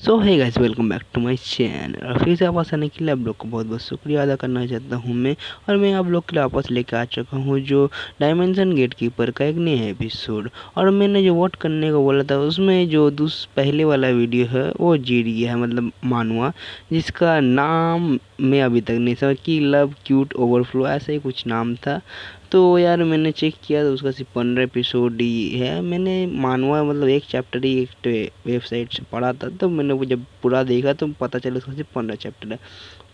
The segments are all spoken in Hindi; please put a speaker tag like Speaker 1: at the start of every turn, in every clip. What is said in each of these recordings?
Speaker 1: So hey guys, welcome back to my channel. और फिर से वापस आने के लिए आप लोग को बहुत बहुत शुक्रिया अदा करना चाहता हूँ मैं। और मैं आप लोग के लिए वापस लेकर आ चुका हूँ जो डायमेंशन गेट कीपर का एक नया एपिसोड। और मैंने जो वोट करने को बोला था उसमें जो पहले वाला वीडियो है वो जीत गया है, मतलब मानुआ, जिसका नाम मैं अभी तक नहीं समझ कि लव क्यूट ओवरफ्लो ऐसा ही कुछ नाम था। तो यार मैंने चेक किया तो उसका सिर्फ 15 एपिसोड ही है। मैंने मानवा मतलब एक चैप्टर ही एक वेबसाइट से पढ़ा था, तो मैंने वो जब पूरा देखा तो पता चला उसका सिर्फ 15 चैप्टर है।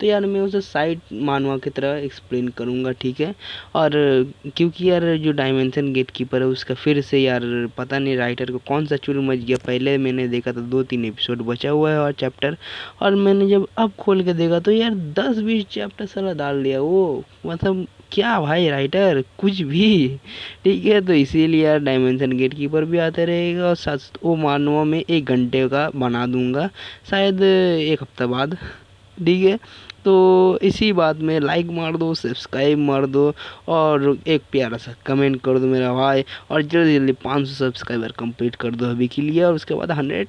Speaker 1: तो यार मैं उसे साइड मानवा की तरह एक्सप्लेन करूँगा, ठीक है। और क्योंकि यार जो डायमेंशन गेट कीपर है उसका फिर से यार पता नहीं राइटर को कौन सा चुल मच गया। पहले मैंने देखा था 2-3 एपिसोड बचा हुआ है और चैप्टर, और मैंने जब अब खोल के देखा तो यार 10-20 चैप्टर सारा डाल दिया वो, मतलब क्या भाई राइटर कुछ भी। ठीक है, तो इसीलिए यार डायमेंशन गेट कीपर भी आते रहेगा और सच वो मानवा में 1 घंटे का बना दूंगा शायद 1 हफ्ता बाद, ठीक है। तो इसी बात में लाइक मार दो, सब्सक्राइब मार दो और एक प्यारा सा कमेंट कर दो मेरा भाई। और जल्दी जल्दी 500 सब्सक्राइबर कंप्लीट कर दो अभी के लिए, और उसके बाद 100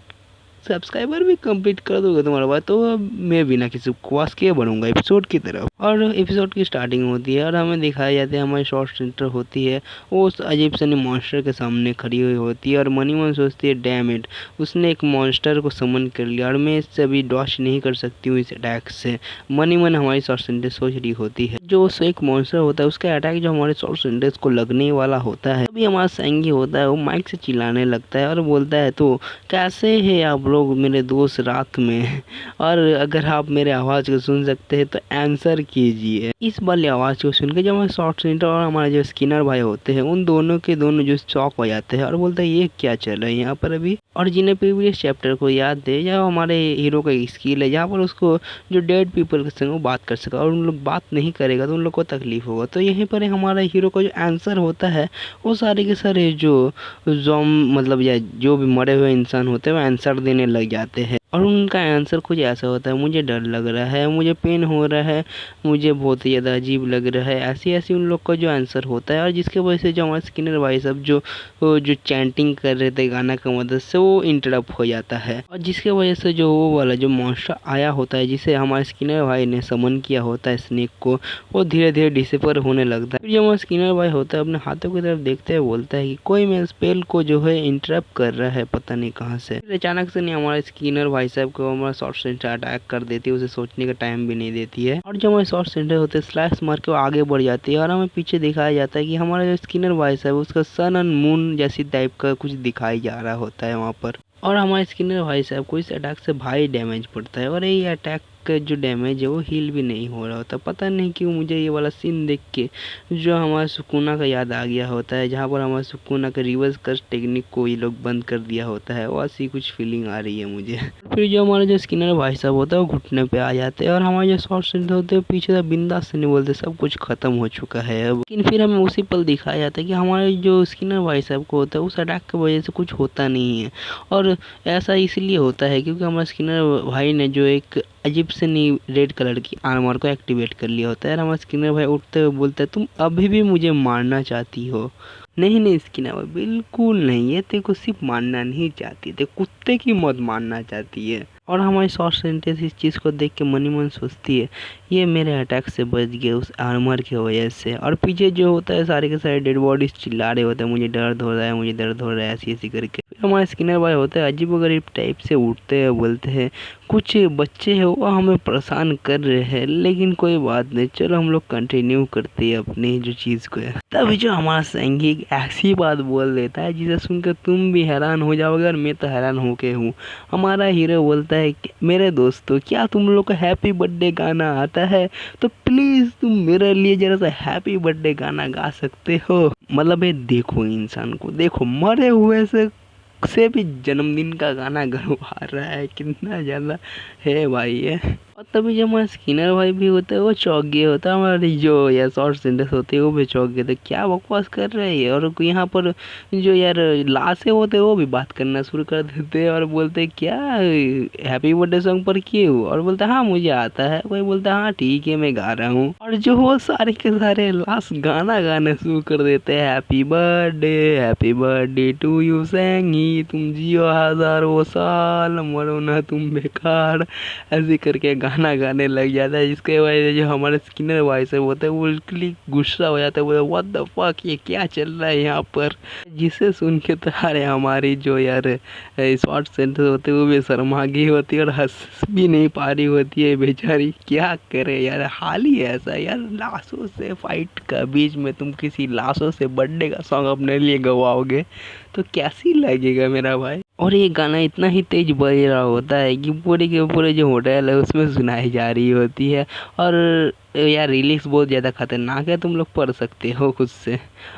Speaker 1: सब्सक्राइबर भी कंप्लीट कर दोगे तुम्हारा बात, तो अब मैं बिना किसी उपवास के बढ़ूंगा एपिसोड की तरफ। और एपिसोड की स्टार्टिंग होती है और हमें दिखाया जाता है हमारी शॉर्ट सेंटर होती है, वो उस अजीब सा मॉन्स्टर के सामने खड़ी हुई होती है। और मनी मन सोचती है डैम इट, उसने एक मॉन्स्टर को समन कर लिया और मैं इससे अभी डॉच नहीं कर सकती हूँ इस अटैक से। मनी मन हमारी शॉर्ट सेंटर सोच रही होती है जो एक मॉन्स्टर होता है उसका अटैक जो हमारे शॉर्ट सेंटर को लगने वाला होता है। अभी हमारा सैंगी होता है वो माइक से चिल्लाने लगता है और बोलता है तो कैसे है आप लोग मेरे दोस्त रात में, और अगर आप मेरे आवाज़ को सुन सकते हैं तो आंसर कीजिए। इस वाली आवाज़ को सुनकर जो हमारे शॉर्ट सेंटर और हमारे जो स्किनर भाई होते हैं उन दोनों के दोनों जो चौक हो जाते हैं और बोलते हैं ये क्या चल रहा है यहाँ पर अभी। और जिन्हें प्रीवियस चैप्टर को याद है या हमारे हीरो का स्किल है जहाँ पर उसको जो डेड पीपल के संग वो बात कर सका, और उन लोग बात नहीं करेगा तो उन लोग को तकलीफ होगा। तो यहीं पर हमारा हीरो का जो आंसर होता है वो सारे के सारे जो जोम मतलब या जो भी मरे हुए इंसान होते हैं वो आंसर देने लग जाते हैं। और उनका आंसर कुछ ऐसा होता है, मुझे डर लग रहा है, मुझे पेन हो रहा है, मुझे बहुत ही ज़्यादा अजीब लग रहा है, ऐसी ऐसी उन लोग का जो आंसर होता है। और जिसके वजह से जो हमारे स्किनर भाई सब जो चैंटिंग कर रहे थे गाना की मदद से वो इंटरप्ट हो जाता है। और जिसके वजह से जो वो वाला जो मॉन्स्टर आया होता है जिसे हमारे स्किनर भाई ने समन किया होता है स्नेक को, वो धीरे धीरे डिसेपर होने लगता है। फिर जो हमारा स्किनर भाई होता है अपने हाथों की तरफ देखते हुए बोलता है कि कोई मेरे स्पेल को जो है इंटरप्ट कर रहा है पता नहीं कहाँ से। फिर अचानक से नहीं हमारे स्किनर भाई साहब को हमारा शॉर्ट सेंटर अटैक कर देती है, उसे सोचने का टाइम भी नहीं देती है। और जो हमारे शॉर्ट सेंटर होते हैं स्लैश मार के वो आगे बढ़ जाती है और हमें पीछे दिखाया जाता है कि हमारा जो स्किनर भाई साहब उसका सन एंड मून जैसी टाइप का कुछ दिखाई जा रहा होता है वहाँ पर। और हमारे स्किनर भाई साहब को इस अटैक से भारी डैमेज पड़ता है और ये अटैक का जो डैमेज है वो हील भी नहीं हो रहा होता। पता नहीं क्यों मुझे ये वाला सीन देख के जो हमारा सुकूना का याद आ गया होता है, जहाँ पर हमारा सुकूना का रिवर्स कर्स टेक्निक को ये लोग बंद कर दिया होता है, वो ऐसी कुछ फीलिंग आ रही है मुझे। फिर जो हमारे जो स्किनर भाई साहब होता है वो घुटने पे आ जाते हैं और हमारे जो शॉर्ट सेंटर होते हैं पीछे से बिंदास से नहीं बोलते सब कुछ खत्म हो चुका है अब। लेकिन फिर हमें उसी पल दिखाया जाता है कि हमारे जो स्किनर भाई साहब को होता है उस अटैक की वजह से कुछ होता नहीं है। और ऐसा इसलिए होता है क्योंकि हमारे स्किनर भाई ने जो एक अजीब से नी रेड कलर की आर्मर को एक्टिवेट कर लिया होता है। हमारा स्किनर भाई उठते हुए बोलता है तुम अभी भी मुझे मारना चाहती हो। नहीं नहीं स्किनर भाई बिल्कुल नहीं, ये तेरे को सिर्फ मारना नहीं चाहती, ते कुत्ते की मौत मारना चाहती है। और हमारी शॉर्ट सेंटेंस इस चीज़ को देख के मनी मन सोचती है ये मेरे अटैक से बच गए उस आर्मर की वजह से। और पीछे जो होता है सारे के सारे डेड बॉडीज चिल्ला रहे होते हैं मुझे दर्द हो रहा है, मुझे दर्द हो रहा है, ऐसी ऐसी करके। फिर हमारे स्किनर भाई होता है अजीबोगरीब टाइप से उठते हैं, बोलते हैं कुछ बच्चे हैं वो हमें परेशान कर रहे हैं, लेकिन कोई बात नहीं चलो हम लोग कंटिन्यू करते हैं अपनी जो चीज़ को है। तभी जो हमारा सैंगी एक ऐसी बात बोल देता है जिसे सुनकर तुम भी हैरान हो जाओगे और मैं तो हैरान होके हूँ। हमारा हीरो बोलता है कि मेरे दोस्तों क्या तुम लोग को हैप्पी बर्थडे गाना आता है, तो प्लीज़ तुम मेरे लिए जरा सा हैप्पी बर्थडे गाना गा सकते हो। मतलब ये देखो इंसान को, देखो मरे हुए से भी जन्मदिन का गाना गवा रहा है, कितना ज़्यादा है भाई ये। और तभी जो हमारा स्किनर भाई भी होता है वो चौंक गए होता है, हमारी जो यार शॉर्ट सेंटेंस होते हैं वो भी चौंक गए थे, क्या बकवास कर रहे हैं। और यहाँ पर जो यार लाशें होते हैं वो भी बात करना शुरू कर देते हैं और बोलते हैं क्या हैप्पी बर्थडे सॉन्ग पर किए हो, और बोलता है हाँ मुझे आता है, कोई बोलता है हाँ ठीक है मैं गा रहा हूँ, और जो वो सारे के सारे लाश गाना गाना शुरू कर देते हैं, हैप्पी बर्थडे टू यू सैंगी, तुम जियो हजारों साल, मरो ना तुम बेकार, ऐसे करके गाना गाने लग जाता है। जिसके वजह से जो हमारे स्किनर भाई साहब होते हैं वो बिल्कुल गुस्सा हो जाता है, बोले व्हाट द फक ये क्या चल रहा है यहाँ पर। जिसे सुन के तो अरे हमारी जो यार शॉर्ट सेंटेंस होते हैं वो भी शर्मा गई होती है और हंस भी नहीं पा रही होती है बेचारी, क्या करे यार, हाल ही ऐसा यार, लाशों से फाइट का बीच में तुम किसी लाशों से बर्थडे का सॉन्ग अपने लिए गवाओगे तो कैसी लगेगा मेरा भाई। और ये गाना इतना ही तेज बज रहा होता है कि पूरे के पूरे जो होटल है उसमें सुनाई जा रही होती है। और यार रिलिक्स बहुत ज़्यादा खतरनाक है, तुम लोग पढ़ सकते हो खुद से,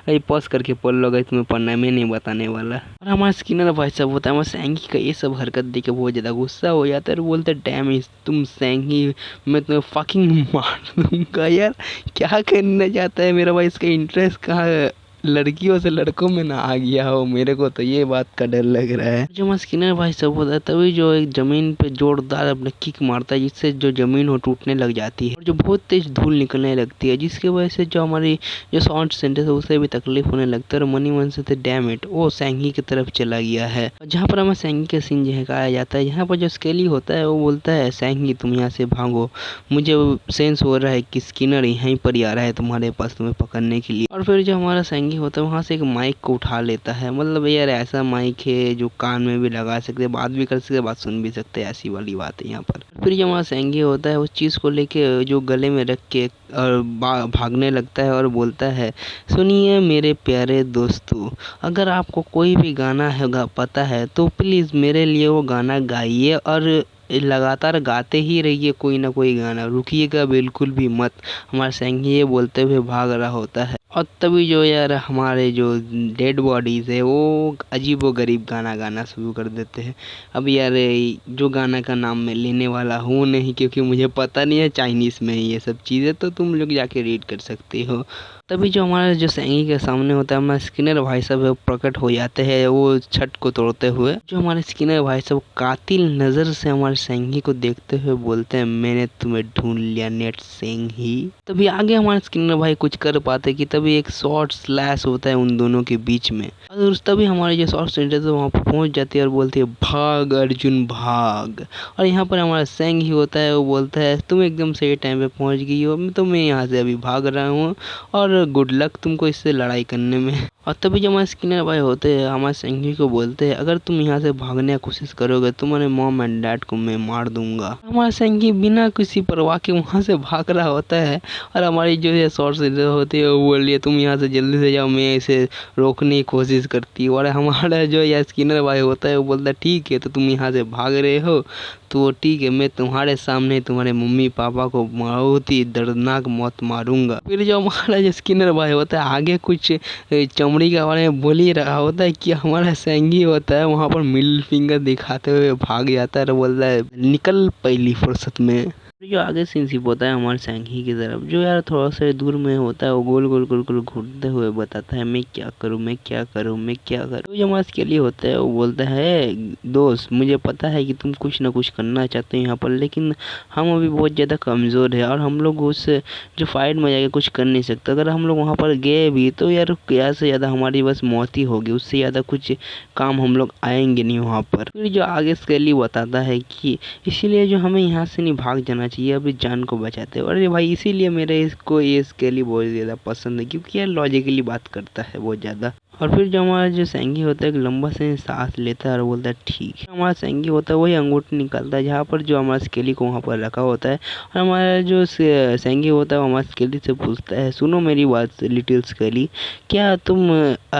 Speaker 1: ये पॉज करके पढ़ लोगे, तुम्हें पढ़ना में नहीं बताने वाला। और हमारा स्किनर भाई साहब होता है, हमारा सैंगी का ये सब हरकत देख के बहुत ज़्यादा गुस्सा हो जाता है और बोलते डैम तुम सैंगी मैं तुम्हें फकिंग मार दूंगा। यार क्या करना चाहता है मेरा भाई, इसका इंटरेस्ट कहाँ लड़कियों से लड़कों में ना आ गया हो, मेरे को तो ये बात का डर लग रहा है। जो स्किनर भाई सब होता है तभी जो एक जमीन पे जोरदार अपने किक मारता है जिससे जो जमीन हो टूटने लग जाती है और जो बहुत तेज धूल निकलने लगती है, जिसकी वजह से जो हमारी जो साउंड सेंटर है उसे भी तकलीफ होने लगता है और मनी मन से डैम इट वो सैंगी की तरफ चला गया है। जहाँ पर हमें सैंगी का सीन दिखाया जाता है, यहाँ पर जो स्केली होता है वो बोलता है सैंगी तुम यहाँ से भागो, मुझे सेंस हो रहा है कि स्किनर यहीं पर ही आ रहा है तुम्हारे पास तुम्हें पकड़ने के लिए। और फिर जो हमारा सैंगी होता है वहाँ से एक माइक को उठा लेता है, मतलब यार ऐसा माइक है जो कान में भी लगा सकते, बात भी कर सकते, बात सुन भी सकते, ऐसी वाली बात है यहाँ पर। फिर जो हमारा सैंगी होता है उस चीज़ को लेके जो गले में रख के और भागने लगता है और बोलता है सुनिए मेरे प्यारे दोस्तों, अगर आपको कोई भी गाना है पता है तो प्लीज़ मेरे लिए वो गाना गाइए और लगातार गाते ही रहिए, कोई ना कोई गाना, रुकिएगा बिल्कुल भी मत। हमारा सैंगी ये बोलते हुए भाग रहा होता है और तभी जो यार हमारे जो डेड बॉडीज़ है वो अजीब व गरीब गाना गाना शुरू कर देते हैं। अब यार जो गाना का नाम मैं लेने वाला हूँ नहीं, क्योंकि मुझे पता नहीं है, चाइनीज़ में ये सब चीज़ें, तो तुम लोग जाके रीड कर सकते हो। तभी जो हमारा जो सैंगी के सामने होता है हमारे स्किनर भाई साहब प्रकट हो जाते हैं वो छत को तोड़ते हुए। जो हमारे स्किनर भाई साहब कातिल नज़र से हमारे सैंगी को देखते हुए बोलते हैं मैंने तुम्हें ढूंढ लिया नेट सैंगी। तभी आगे हमारे स्किनर भाई कुछ कर पाते कि तभी एक शॉर्ट स्लैश होता है उन दोनों के बीच में और तभी हमारे जो शॉर्ट सेंटर है वहाँ पर पहुँच जाती है और बोलती है भाग अर्जुन भाग। और यहाँ पर हमारा सैंगी होता है वो बोलता है तुम एकदम सही टाइम पे पहुँच गई हो, तो मैं यहाँ से अभी भाग रहा हूँ और गुड लक तुमको इससे लड़ाई करने में। और तभी जब हमारे स्किनर भाई होते हैं हमारे सैंगी को बोलते हैं अगर तुम यहाँ से भागने की कोशिश करोगे तुम्हारे मॉम एंड डैड को मैं मार दूंगा। हमारा सैंगी बिना किसी परवाह के वहाँ से भाग रहा होता है और हमारी जो है शॉर्ट सेंटर होती है वो बोल रही है तुम यहाँ से जल्दी से जाओ, मैं इसे रोकने की कोशिश करती हूँ। और हमारा जो यार स्किनर भाई होता है वो बोलता है ठीक है तो तुम यहाँ से भाग रहे हो तो ठीक है, मैं तुम्हारे सामने तुम्हारे मम्मी पापा को बहुत ही दर्दनाक मौत मारूंगा। फिर जो हमारा जो स्किनर भाई होता है आगे कुछ चमड़ी के बारे में बोल ही रहा होता है कि हमारा सैंगी होता है वहाँ पर मिडिल फिंगर दिखाते हुए भाग जाता है और बोलता है निकल पहली फुर्सत में। जो आगे सीन शिप होता है हमारे सैंगी की तरफ, जो यार थोड़ा सा दूर में होता है वो गोल गोल गोल गोल घूमते हुए बताता है मैं क्या करूँ मैं क्या करूँ मैं क्या करूँ। जो हमारा इसके लिए होता है वो बोलता है दोस्त मुझे पता है कि तुम कुछ ना कुछ करना चाहते हो यहाँ पर, लेकिन हम अभी बहुत ज़्यादा कमज़ोर है और हम लोग उस जो फाइट में जाके कुछ कर नहीं सकते। अगर हम लोग वहाँ पर गए भी तो यार क्या से ज़्यादा हमारी बस मौत ही होगी, उससे ज़्यादा कुछ काम हम लोग आएंगे नहीं वहाँ पर। फिर जो आगे स्केली बताता है कि इसीलिए जो हमें यहाँ से नहीं भाग जाना चाहिए, अभी जान को बचाते हो। अरे भाई इसीलिए मेरे इसको ये स्केली बहुत ज़्यादा पसंद है क्योंकि यार लॉजिकली बात करता है बहुत ज़्यादा। और फिर जो हमारा जो सैंगी होता है एक लंबा से सांस लेता है और बोलता है ठीक है। हमारा सैंगी होता है वही अंगूठी निकालता है जहाँ पर जो हमारा स्केली को वहाँ पर रखा होता है और हमारा जो सैंगी होता है वो हमारा स्केली से पूछता है सुनो मेरी बात लिटिल स्केली, क्या तुम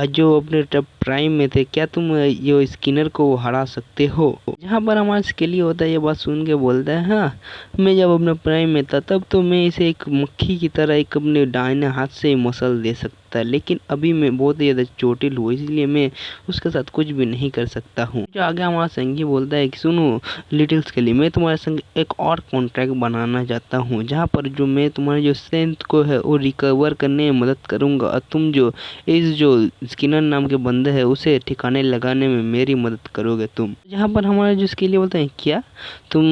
Speaker 1: जो अपने प्राइम में थे क्या तुम ये स्किनर को हरा सकते हो। जहाँ पर हमारा स्केली होता है ये बात सुन के बोलता है हाँ मैं जब अपने प्राइम में था तब तो मैं इसे एक मक्खी की तरह एक अपने दाहिने हाथ से मसल दे सकता सकता है, लेकिन अभी मैं बहुत ही ज़्यादा चोटिल हूँ, इसलिए मैं उसके साथ कुछ भी नहीं कर सकता हूँ। जो आगे हमारा संगी बोलता है कि सुनो लिटिल्स के लिए, मैं तुम्हारे संग एक और कॉन्ट्रैक्ट बनाना चाहता हूँ, जहाँ पर जो मैं तुम्हारे जो स्ट्रेंथ को है वो रिकवर करने में मदद करूँगा, और तुम जो इस जो स्किनर नाम के बंदे है उसे ठिकाने लगाने में मेरी मदद करोगे तुम। जहाँ पर हमारा जो इसके लिए बोलते हैं क्या तुम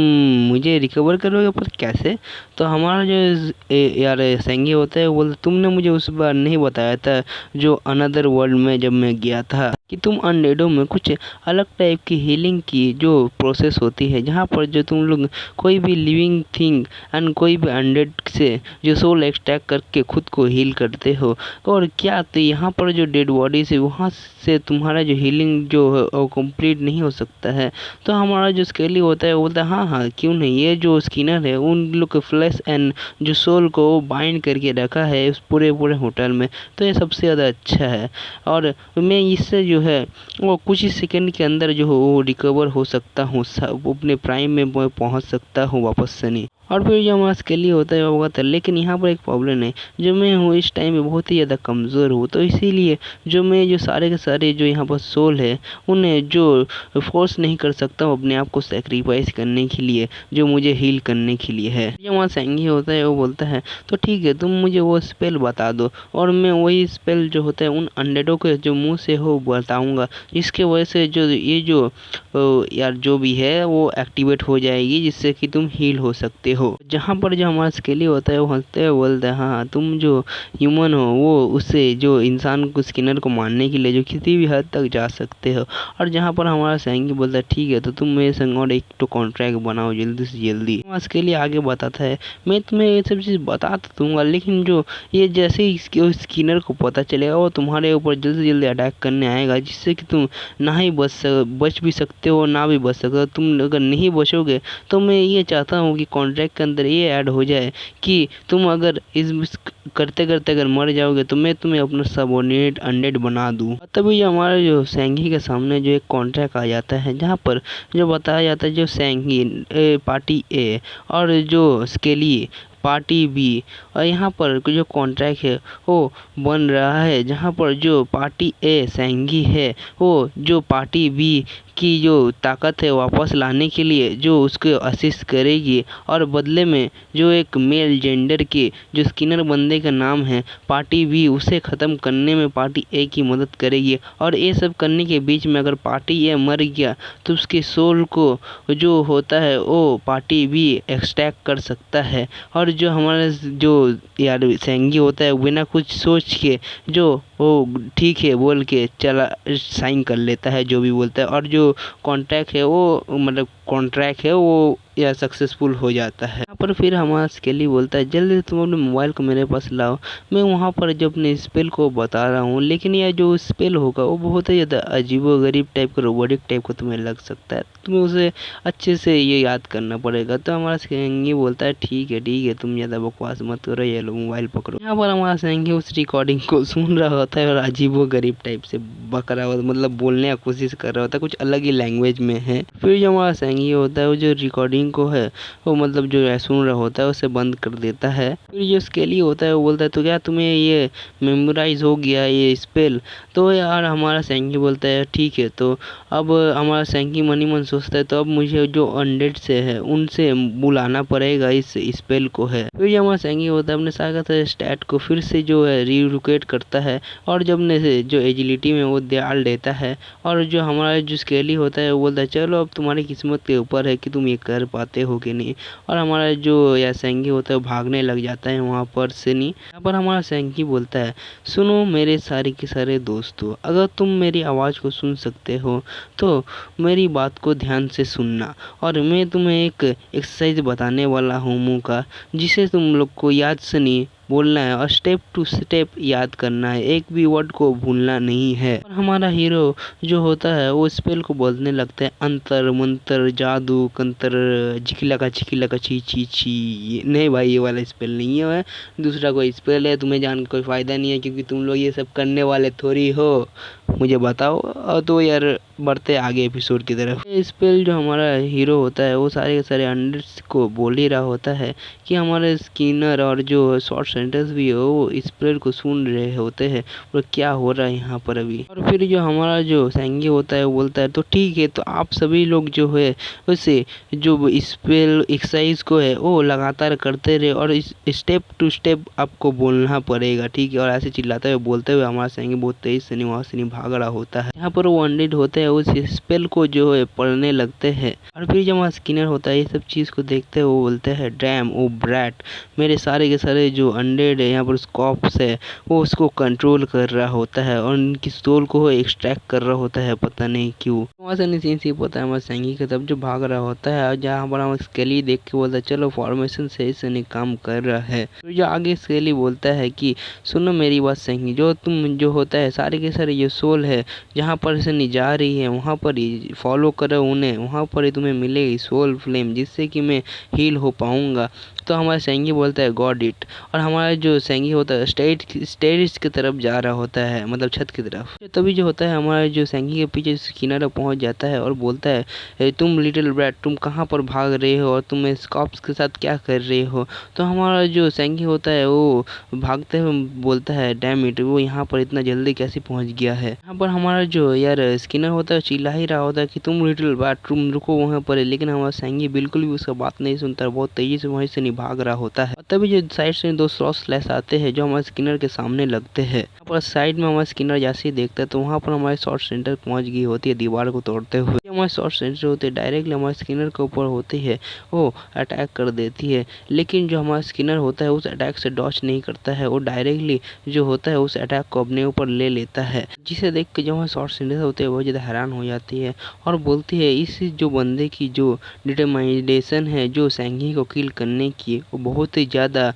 Speaker 1: मुझे रिकवर करोगे, पर कैसे? तो हमारा जो यार सेंगी होता है वो बोलता तुमने मुझे उस बार नहीं बताया था जो अनदर वर्ल्ड में जब मैं गया था कि तुम अनडेडों में कुछ अलग टाइप की हीलिंग की जो प्रोसेस होती है, जहाँ पर जो तुम लोग कोई भी लिविंग थिंग एंड कोई भी अनडेड से जो सोल एक्सट्रैक्ट करके खुद को हील करते हो। और क्या तो यहाँ पर जो डेड बॉडी से वहाँ से तुम्हारा जो हीलिंग जो है वो कंप्लीट नहीं हो सकता है। तो हमारा जो स्केली होता है वो बोलता है हाँ हाँ क्यों नहीं, ये जो स्किनर है उन लोग के फ्लैश एंड जो सोल को बाइंड करके रखा है उस पूरे होटल में, तो ये सबसे ज़्यादा अच्छा है। और मैं इससे जो है वो कुछ ही सेकंड के अंदर जो हो वो रिकवर हो सकता हूँ, अपने प्राइम में मैं पहुँच सकता हूँ वापस से नहीं। और फिर जो हमारा स्केली होता है वो कहता है लेकिन यहाँ पर एक प्रॉब्लम है, जो मैं हूँ इस टाइम में बहुत ही ज़्यादा कमज़ोर हूँ, तो इसीलिए जो मैं जो सारे के सारे जो यहाँ पर सोल है उन्हें जो फोर्स नहीं कर सकता हूँ अपने आप को सेक्रीफाइस करने के लिए, जो मुझे हील करने के लिए है। जो वहाँ सेंगी होता है वो बोलता है तो ठीक है तुम मुझे वो स्पेल बता दो, और मैं वही स्पेल जो होता है उन अनडेडों के जो मुँह से हो बताऊँगा, जिसके वजह से जो ये जो यार जो भी है वो एक्टिवेट हो जाएगी, जिससे कि तुम हील हो सकते हो। जहाँ पर जो हमारा स्केली होता है वो हंसते हुए बोलता है हाँ तुम जो ह्यूमन हो वो उससे जो इंसान को स्किनर को मारने के लिए जो किसी भी हद तक जा सकते हो। और जहाँ पर हमारा सेंगी बोलता है ठीक है तो तुम मेरे संग और एक तो कॉन्ट्रैक्ट बनाओ जल्दी से जल्दी। हमारा स्केली आगे बताता है मैं तुम्हें ये सब चीज़ बता तो दूंगा, लेकिन जो ये जैसे ही स्किनर को पता चलेगा वो तुम्हारे ऊपर जल्दी से जल्दी अटैक करने आएगा, जिससे कि तुम ना ही बच भी सकते हो ना भी बच सकते हो। तुम अगर नहीं बचोगे तो मैं ये चाहता हूँ कि कॉन्ट्रैक्ट के अंदर ये ऐड हो जाए कि तुम अगर इस करते करते अगर मर जाओगे तो मैं तुम्हें अपना सबऑर्डिनेट अनडेड बना दूँ। तभी जो हमारा जो सेंगी के सामने जो एक कॉन्ट्रैक्ट आ जाता है, जहाँ पर जो बताया जाता है जो सेंगी पार्टी ए और जो स्केली पार्टी बी, और यहाँ पर जो कॉन्ट्रैक्ट है वो बन रहा है, जहाँ पर जो पार्टी ए सेंगी है वो जो पार्टी बी की जो ताकत है वापस लाने के लिए जो उसको असिस्ट करेगी, और बदले में जो एक मेल जेंडर के जो स्किनर बंदे का नाम है पार्टी बी, उसे ख़त्म करने में पार्टी ए की मदद करेगी। और ये सब करने के बीच में अगर पार्टी ए मर गया तो उसके सोल को जो होता है वो पार्टी बी एक्सट्रैक्ट कर सकता है। और जो हमारा जो यार सेंगी होता है बिना कुछ सोच के जो वो ठीक है बोल के चला साइन कर लेता है जो भी बोलता है, और जो कॉन्ट्रैक्ट है वो मतलब कॉन्ट्रैक्ट है वो या सक्सेसफुल हो जाता है। यहाँ पर फिर हमारा स्केली बोलता है जल्दी से तुम अपने मोबाइल को मेरे पास लाओ, मैं वहाँ पर जब अपने स्पेल को बता रहा हूँ, लेकिन यह जो स्पेल होगा वो बहुत ही ज़्यादा अजीबोगरीब टाइप का रोबोटिक टाइप का तुम्हें लग सकता है, तुम्हें उसे अच्छे से ये याद करना पड़ेगा। तो हमारा सेंगी बोलता है ठीक है तुम ज़्यादा बकवास मत करो, ये लो मोबाइल पकड़ो। यहाँ पर हमारा सेंगी उस रिकॉर्डिंग को सुन रहा होता है और अजीबोगरीब टाइप से बक रहा होता, मतलब बोलने की कोशिश कर रहा होता है, कुछ अलग ही लैंग्वेज में है। फिर जो हमारा सेंगी होता है वो जो रिकॉर्डिंग को है वो मतलब जो सुन रहा होता है उसे बंद कर देता है। फिर जो स्केली होता है वो बोलता है तो क्या तुम्हें ये मेमोराइज हो गया ये स्पेल? तो यार हमारा सेंगी बोलता है ठीक है। तो अब हमारा सेंगी मन ही मन सोचता है तो अब मुझे जो अनडेड से है उनसे बुलाना पड़ेगा इस स्पेल को है। फिर जो हमारा सेंगी होता है अपने सारे स्टैट को फिर से जो है रिलोकेट करता है, और जब ने जो एजिलिटी में वो डाल देता है, और जो हमारा जो स्केली होता है वो बोलता है चलो अब तुम्हारी किस्मत के ऊपर है कि तुम ये कर पाते हो कि नहीं। और हमारा जो या सेंगी होता है वो भागने लग जाता है वहाँ पर से नहीं। यहाँ पर हमारा सेंगी बोलता है सुनो मेरे सारे के सारे दोस्तों, अगर तुम मेरी आवाज़ को सुन सकते हो तो मेरी बात को ध्यान से सुनना, और मैं तुम्हें एक एक्सरसाइज बताने वाला हूँ मुँह का, जिसे तुम लोग को याद से नहीं बोलना है और स्टेप टू स्टेप याद करना है, एक भी वर्ड को भूलना नहीं है। और हमारा हीरो जो होता है वो स्पेल को बोलने लगता है अंतर मंतर जादू कंतर झिकिला का ची ची ची। नहीं भाई ये वाला स्पेल नहीं है, दूसरा कोई स्पेल है, तुम्हें जान कोई फ़ायदा नहीं है क्योंकि तुम लोग ये सब करने वाले थोड़ी हो, मुझे बताओ। और तो यार बढ़ते आगे एपिसोड की तरफ। ये स्पेल जो हमारा हीरो होता है वो सारे के सारे अंडर्स को बोल ही रहा होता है कि हमारे स्किनर और जो शॉर्ट्स सेंटर्स भी है वो इस प्लेयर को सुन रहे होते हैं और क्या हो रहा है यहाँ पर अभी। और फिर जो हमारा जो सेंगी होता है वो बोलता है तो ठीक है, तो आप सभी लोग जो है उसे जो स्पेल एक्सरसाइज को है वो लगातार करते रहे और इस स्टेप टू स्टेप आपको बोलना पड़ेगा, ठीक है। और ऐसे चिल्लाते हुए बोलते हुए हमारा सेंगी बहुत तेज से वहाँ से भाग रहा होता है। यहाँ पर वो अनडेड होते हैं उस स्पेल को जो है पढ़ने लगते हैं। और फिर जब वहाँ स्किनर होता है ये सब चीज़ को देखते हुए वो बोलते हैं डैम ओ ब्रैट, मेरे सारे के सारे जो अनडेड है यहाँ पर कॉप्स है वो उसको कंट्रोल कर रहा होता है और उनकी सोल को एक्सट्रैक्ट कर रहा होता है, पता नहीं क्यों। वहाँ से नहीं सीन होता है हमारा सेंगी की तरफ जो भाग रहा होता है और जहाँ पर हम स्केली देख के बोलता है चलो फॉर्मेशन सही से नहीं काम कर रहा है। तो जो आगे स्केली बोलता है कि सुनो मेरी बात सेंगी, जो तुम जो होता है सारे के सारे ये सोल है जहाँ पर से नहीं जा रही है वहाँ पर ही फॉलो करो उन्हें, वहाँ पर ही तुम्हें मिलेगी सोल फ्लेम जिससे कि मैं हील हो पाऊँगा। तो हमारा सेंगी बोलता है गॉड इट, और हमारा जो सेंगी होता है स्टेरिस की तरफ जा रहा होता है, मतलब छत की तरफ। तभी जो होता है हमारा जो सेंगी के पीछे किनारा पहुंच जाता है और बोलता है तुम लिटिल ब्रैट तुम कहाँ पर भाग रहे हो और तुम स्कॉप्स के साथ क्या कर रहे हो। तो हमारा जो सेंगी होता है वो भागते हुए बोलता है डैम इट, वो यहाँ पर इतना जल्दी कैसे पहुँच गया है। यहाँ पर हमारा जो यार स्किनर होता है चिल्ला ही रहा होता है कि तुम लिटिल ब्रैट तुम रुको वहाँ पर, लेकिन हमारा सेंगी बिल्कुल भी उसका बात नहीं सुनता, बहुत तेजी से वहीं से भाग रहा होता है। तभी जो साइड से दो सॉस स्लैश आते हैं जो हमारे स्किनर के सामने लगते हैं। यहाँ पर साइड में हमारा स्किनर जैसे ही देखता है तो वहाँ पर हमारे शॉर्ट सेंटर पहुँच गई होती है दीवार को तोड़ते हुए। हमारे शॉर्ट सेंटर होते हैं डायरेक्टली हमारे स्किनर के ऊपर होती है, वो अटैक कर देती है। लेकिन जो हमारा स्किनर होता है उस अटैक से डॉच नहीं करता है, वो डायरेक्टली जो होता है उस अटैक को अपने ऊपर ले लेता है। जिसे देख के जो हमारे शॉर्ट सेंटर होते हैं बहुत ज़्यादा हैरान हो जाती है और बोलती है इस जो बंदे की जो डिटरमाइनेशन है जो सेंगी को किल करने की वो बहुत ही ज़्यादा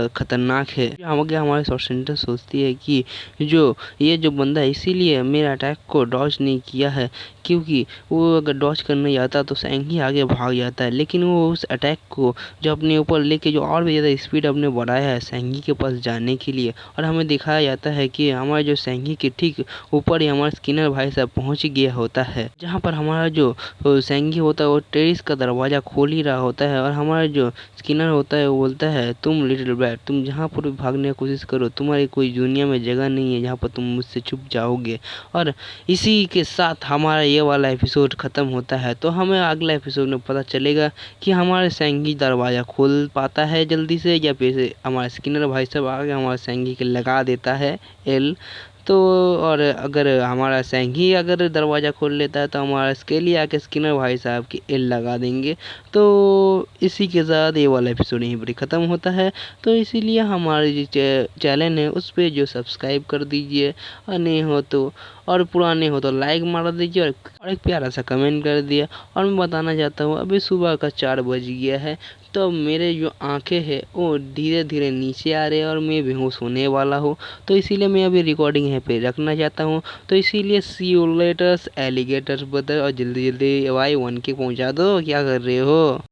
Speaker 1: खतरनाक है। हमारे शॉर्ट सेंटर सोचती है कि जो ये जो बंदा है इसीलिए मेरा अटैक को डॉज नहीं किया है, क्योंकि वो अगर डॉज करने जाता तो सेंगी आगे भाग जाता है, लेकिन वो उस अटैक को जो अपने ऊपर लेके जो और भी ज़्यादा स्पीड अपने बढ़ाया है सेंगी के पास जाने के लिए। और हमें दिखाया जाता है कि हमारे जो सेंगी के ठीक ऊपर ही हमारा स्किनर भाई साहब पहुँच गया होता है, जहाँ पर हमारा जो सेंगी होता है वो टेरिस का दरवाज़ा खोल ही रहा होता है। और हमारा जो स्किनर होता है वो बोलता है तुम लिटिल ब्रैट तुम जहाँ पर भी भागने की कोशिश करो, तुम्हारी कोई दुनिया में जगह नहीं है जहाँ पर तुम मुझसे छुप जाओगे। और इसी के साथ हमारा ये वाला एपिसोड ख़त्म होता है। तो हमें अगला एपिसोड में पता चलेगा कि हमारे सेंगी दरवाज़ा खोल पाता है जल्दी से या फिर हमारा स्किनर भाई साहब आगे हमारे सेंगी के लगा देता है एल। तो और अगर हमारा सेंगी अगर दरवाज़ा खोल लेता है तो हमारा स्केली आके स्किनर भाई साहब की एल लगा देंगे। तो इसी के साथ ये वाला एपिसोड यहीं पर ख़त्म होता है। तो इसीलिए हमारे जो चैनल है उस पर जो सब्सक्राइब कर दीजिए और नहीं हो तो और पुराने हो तो लाइक मार दीजिए और एक प्यारा सा कमेंट कर दिया। और मैं बताना चाहता हूँ अभी सुबह का 4 बज गया है, तो मेरे जो आंखें हैं वो धीरे धीरे नीचे आ रहे हैं और मैं बेहोश होने वाला हूँ। तो इसीलिए मैं अभी रिकॉर्डिंग यहाँ पे रखना चाहता हूँ। तो इसीलिए सी यू लेटर्स एलिगेटर्स ब्रदर, और जल्दी जल्दी Y1K पहुँचा दो, क्या कर रहे हो।